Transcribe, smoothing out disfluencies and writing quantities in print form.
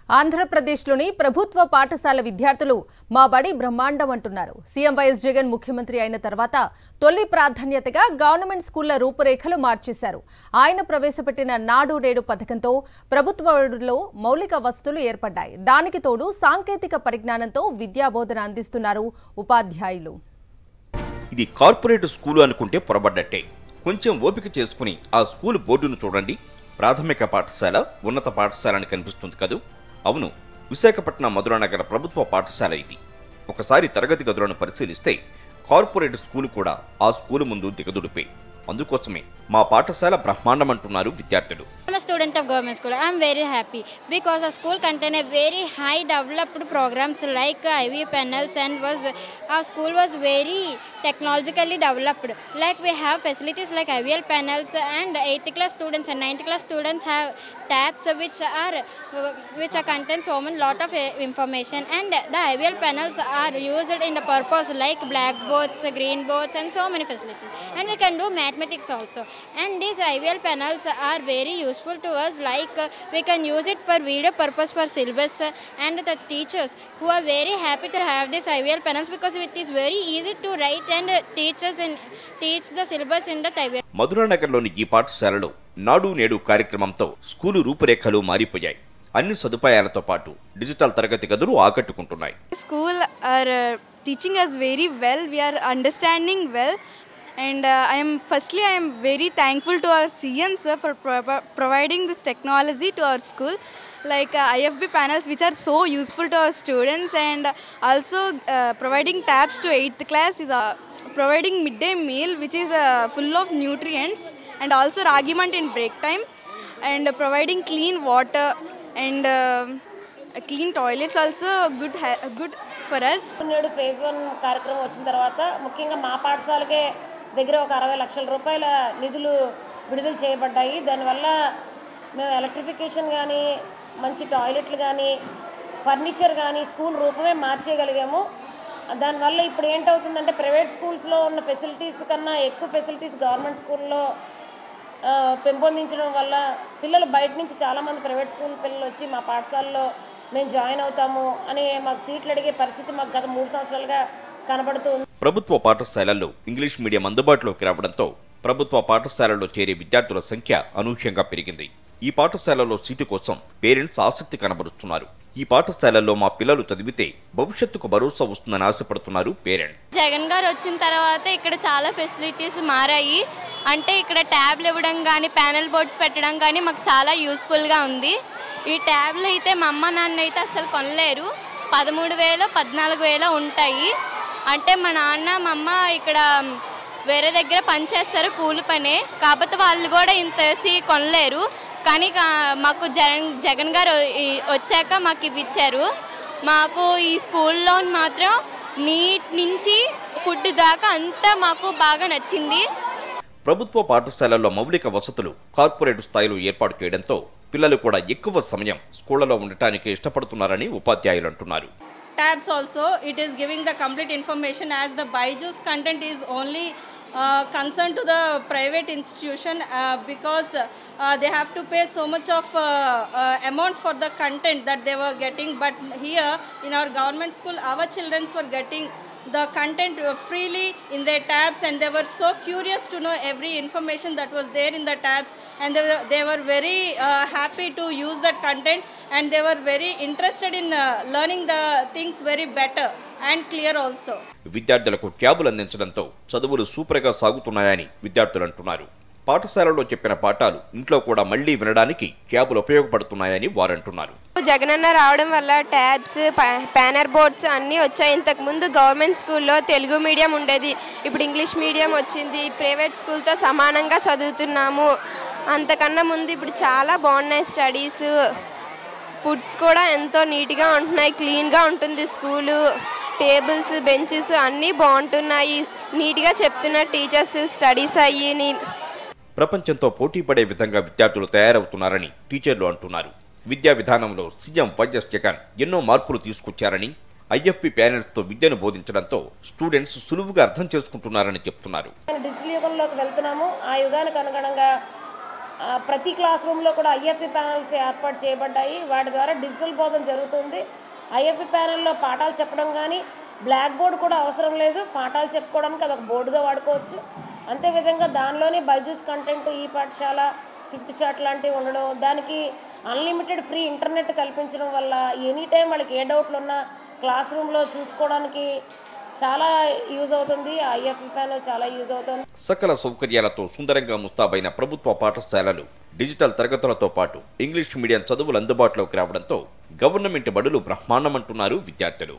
ఆంధ్రప్రదేశ్లోని ప్రభుత్వ పాఠశాల విద్యార్థులు మా బడి బ్రహ్మాండం అంటున్నారు. సీఎం వైఎస్ జగన్ ముఖ్యమంత్రి అయిన తర్వాత తొలి ప్రాధాన్యతగా గవర్నమెంట్ స్కూళ్ల రూపురేఖలు మార్చేశారు. ఆయన ప్రవేశపెట్టిన నాడు నేడు పథకంతో ప్రభుత్వ బడుల్లో మౌలిక వసతులు ఏర్పడ్డాయి. దానికి తోడు సాంకేతిక పరిజ్ఞానంతో విద్యాబోధన అందిస్తున్నారు ఉపాధ్యాయులు. ఇది కార్పొరేట్ స్కూలు అనుకుంటే పొరబడ్డట్టే. కొంచెం ఓపిక చేసుకుని ఆ స్కూల్ బోర్డును చూడండి. ప్రాథమిక పాఠశాల, ఉన్నత పాఠశాల అని కనిపిస్తుంది కదూ. అవును, విశాఖపట్నం మధురానగర్ ప్రభుత్వ పాఠశాల ఇది. ఒకసారి తరగతి గదులను పరిశీలిస్తే కార్పొరేట్ స్కూలు కూడా ఆ స్కూలు ముందు దిగదుడిపే. అందుకోసమే మా పాఠశాల బ్రహ్మాండం అంటున్నారు విద్యార్థులు. I'm a student of government school. I'm very happy because our school contained a very high developed programs like IV panels and our school was very technologically developed. Like we have facilities like IVL panels and 8th class students and 9th class students have tabs which are contain so much lot of information, and the IVL panels are used in the purpose like blackboards, green boards and so many facilities. And we can do mathematics also. And these IVL panels are very useful to us, like we can use it for video purpose for syllabus, and the teachers who are very happy to have these IVL panels because it is very easy to write and teach the syllabus in the IVL. మధురానగర్లోని ఈ పాఠశాలలో నాడు నేడు కార్యక్రమంతో school రూపురేఖలు మారిపోయాయి. అన్ని సదుపాయాలతో పాటు డిజిటల్ తరగతి గదులు ఆకట్టుకుంటున్నాయి. School are teaching us very well. We are understanding well. And I am very thankful to our CM sir for providing this technology to our school, like IFB panels which are so useful to our students, and also providing tabs to 8th class is providing midday meal which is full of nutrients, and also ragimant in break time, and providing clean water and clean toilets also good for us. నేడు phase 1 కార్యక్రమం వచ్చిన తర్వాత ముఖ్యంగా మా పాఠశాలకే దగ్గర ఒక 60 లక్షల రూపాయల నిధులు విడుదల చేయబడ్డాయి. దానివల్ల మేము ఎలక్ట్రిఫికేషన్ కానీ, మంచి టాయిలెట్లు కానీ, ఫర్నిచర్ కానీ స్కూల్ రూపమే మార్చేయగలిగాము. దానివల్ల ఇప్పుడు ఏంటవుతుందంటే ప్రైవేట్ స్కూల్స్లో ఉన్న ఫెసిలిటీస్ కన్నా ఎక్కువ ఫెసిలిటీస్ గవర్నమెంట్ స్కూల్లో పెంపొందించడం వల్ల పిల్లలు బయట నుంచి చాలామంది ప్రైవేట్ స్కూల్ పిల్లలు వచ్చి మా పాఠశాలలో మేము జాయిన్ అవుతాము అని మాకు సీట్లు అడిగే పరిస్థితి మాకు గత 3 సంవత్సరాలుగా కనబడుతుంది. ప్రభుత్వ పాఠశాలల్లో ఇంగ్లీష్ మీడియం అందుబాటులోకి రావడంతో ప్రభుత్వ పాఠశాలలో చేరే విద్యార్థుల సంఖ్య అనూహ్యంగా పెరిగింది. ఈ పాఠశాలలో సీటు కోసం పేరెంట్స్ ఆసక్తి కనబరుస్తున్నారు. ఈ పాఠశాలల్లో మా పిల్లలు చదివితే భవిష్యత్తుకు భరోసా వస్తుందని ఆశపడుతున్నారు పేరెంట్స్. జగన్ గారు వచ్చిన తర్వాత ఇక్కడ చాలా ఫెసిలిటీస్ మారాయి. అంటే ఇక్కడ ట్యాబ్లు ఇవ్వడం కానీ, ప్యానల్ బోర్డ్స్ పెట్టడం కానీ మాకు చాలా యూస్ఫుల్గా ఉంది. ఈ ట్యాబ్లు అయితే మా అమ్మ నాన్న అయితే అసలు కొనలేరు. 13,000 14,000 ఉంటాయి. అంటే మా నాన్న మా అమ్మ ఇక్కడ వేరే దగ్గర పని చేస్తారు, కూలి పనే, కాకపోతే వాళ్ళు కూడా ఇంత కొనలేరు. కానీ మాకు జగన్ గారు వచ్చాక మాకు ఇవి ఇచ్చారు. మాకు ఈ స్కూల్లో మాత్రం నీట్ నుంచి ఫుడ్ దాకా అంతా మాకు బాగా నచ్చింది. ప్రభుత్వ పాఠశాలల్లో మౌలిక వసతులు కార్పొరేట్ స్థాయిలో ఏర్పాటు చేయడంతో పిల్లలు కూడా ఎక్కువ సమయం స్కూళ్లలో ఉండటానికి ఇష్టపడుతున్నారని ఉపాధ్యాయులు అంటున్నారు. Tabs also, it is giving the complete information, as the BYJU'S content is only concerned to the private institution because they have to pay so much of amount for the content that they were getting, but here in our government school our children were getting the content freely in their tabs, and they were so curious to know every information that was there in the tabs, and they were very happy to use that content, and they were very interested in learning the things very better and clear also. విద్యార్థులకు ట్యాబులు అందించడంతో చదువులు సూపర్గా సాగుతున్నాయని విద్యార్థులు అంటున్నారు. పాఠశాలలో చెప్పిన పాఠాలు ఇంట్లో కూడా మళ్లీ వినడానికి ట్యాబులు ఉపయోగపడుతున్నాయని వారు అంటున్నారు. జగనన్న రావడం వల్ల ట్యాబ్స్, ప్యానర్ బోర్డ్స్ అన్నీ వచ్చాయి. ఇంతకుముందు గవర్నమెంట్ స్కూల్లో తెలుగు మీడియం ఉండేది, ఇప్పుడు ఇంగ్లీష్ మీడియం వచ్చింది. ప్రైవేట్ స్కూల్తో సమానంగా చదువుతున్నాము. అంతకన్నా ముందు ఇప్పుడు చాలా బాగున్నాయి స్టడీస్. ఫుడ్స్ కూడా ఎంతో నీట్గా ఉంటున్నాయి, క్లీన్గా ఉంటుంది స్కూలు. టేబుల్స్, బెంచెస్ అన్నీ బాగుంటున్నాయి. నీట్గా చెప్తున్నారు టీచర్స్ స్టడీస్ అయ్యి. ప్రపంచంతో పోటీ పడే విధంగా విద్యార్థులు తయారవుతున్నారని టీచర్లు అంటున్నారు. విద్యా విధానంలో సీఎం వైఎస్ జగన్ ఎన్నో మార్పులు తీసుకొచ్చారని, IFP ప్యానెల్స్తో విద్యను బోధించడంతో స్టూడెంట్స్ సులువుగా అర్థం చేసుకుంటున్నారని చెప్తున్నారు. డిజిటల్ యుగంలోకి వెళ్తున్నాము. ఆ యుగానికి అనుగుణంగా ప్రతి క్లాస్ రూమ్లో కూడా ఐఎఫ్ఈ ప్యానల్స్ ఏర్పాటు చేయబడ్డాయి. వాటి ద్వారా డిజిటల్ బోధన జరుగుతుంది. ఐఎఫ్ఈ ప్యానల్లో పాఠాలు చెప్పడం కానీ బ్లాక్ బోర్డు కూడా అవసరం లేదు. పాఠాలు చెప్పుకోవడానికి అదొక బోర్డుగా వాడుకోవచ్చు. అంతేవిధంగా దానిలోనే బైజూస్ కంటెంట్, ఈ పాఠశాల, స్విఫ్ట్ చాట్ లాంటివి ఉండడం, దానికి అన్లిమిటెడ్ ఫ్రీ ఇంటర్నెట్ కల్పించడం వల్ల ఎనీ టైం వాళ్ళకి ఏ డౌట్లు ఉన్నా క్లాస్ రూమ్లో చూసుకోవడానికి చాలా యూజ్ అవుతుంది. ఐఎఫ్ఈ ప్యానల్ చాలా యూజ్ అవుతుంది. సకల సౌకర్యాలతో సుందరంగా ముస్తాబైన ప్రభుత్వ పాఠశాలలు, డిజిటల్ తరగతులతో పాటు ఇంగ్లీష్ మీడియం చదువులు అందుబాటులోకి రావడంతో గవర్నమెంట్ బడులు బ్రహ్మాండమంటున్నారు విద్యార్థులు.